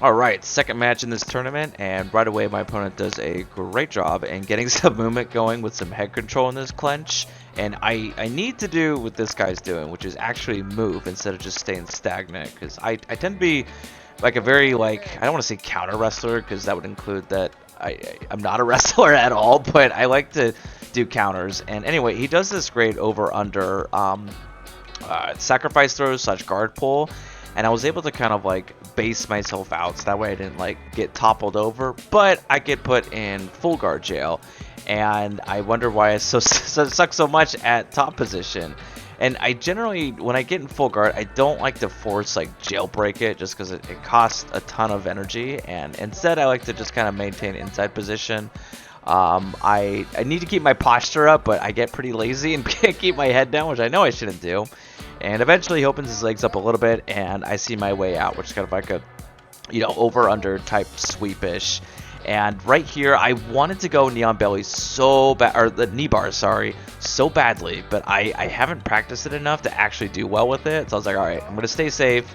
Alright, second match in this tournament, and right away my opponent does a great job in getting some movement going with some head control in this clench. And I need to do what this guy's doing, which is actually move instead of just staying stagnant. Because I tend to be like a very, like, I don't want to say counter wrestler, because that would include that I'm not a wrestler at all, but I like to do counters. And anyway, he does this great over-under sacrifice throws / guard pull. And I was able to kind of like base myself out so that way I didn't like get toppled over, but I get put in full guard jail. And I wonder why I suck so much at top position. And I generally, when I get in full guard, I don't like to force like jailbreak it just because it costs a ton of energy. And instead I like to just kind of maintain inside position. I need to keep my posture up, but I get pretty lazy and can't keep my head down, which I know I shouldn't do. And eventually he opens his legs up a little bit, and I see my way out, which is kind of like a, over-under type sweepish. And right here, I wanted to go neon belly so bad, or the knee bar, sorry, so badly, but I haven't practiced it enough to actually do well with it. So I was like, all right, I'm going to stay safe.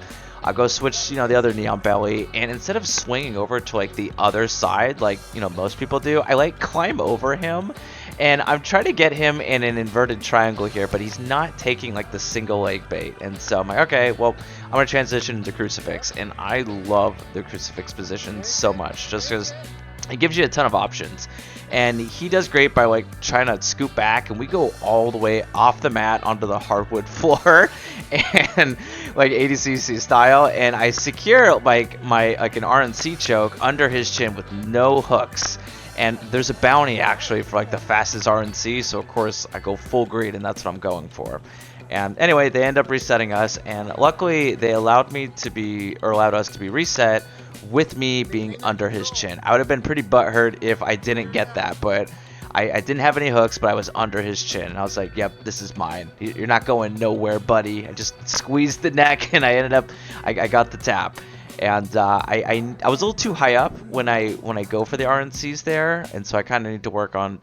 I'll go switch, the other neon belly, and instead of swinging over to like the other side, like, most people do, I like climb over him. And I'm trying to get him in an inverted triangle here, but he's not taking like the single leg bait. And so I'm like, okay, well, I'm going to transition into Crucifix. And I love the Crucifix position so much just because it gives you a ton of options. And he does great by like trying to scoop back, and we go all the way off the mat onto the hardwood floor and like ADCC style, and I secure like an RNC choke under his chin with no hooks. And there's a bounty actually for like the fastest RNC, so of course I go full greed, and that's what I'm going for. And anyway, they end up resetting us, and luckily they allowed us to be reset with me being under his chin. I would have been pretty butthurt if I didn't get that, but I didn't have any hooks, but I was under his chin, and I was like, yep, this is mine. You're not going nowhere, buddy. I just squeezed the neck, and I got the tap. And I was a little too high up when I go for the RNCs there, and so I kind of need to work on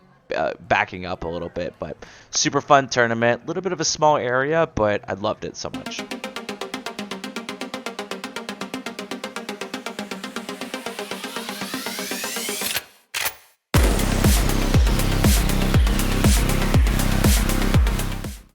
backing up a little bit. But super fun tournament, a little bit of a small area, but I loved it so much.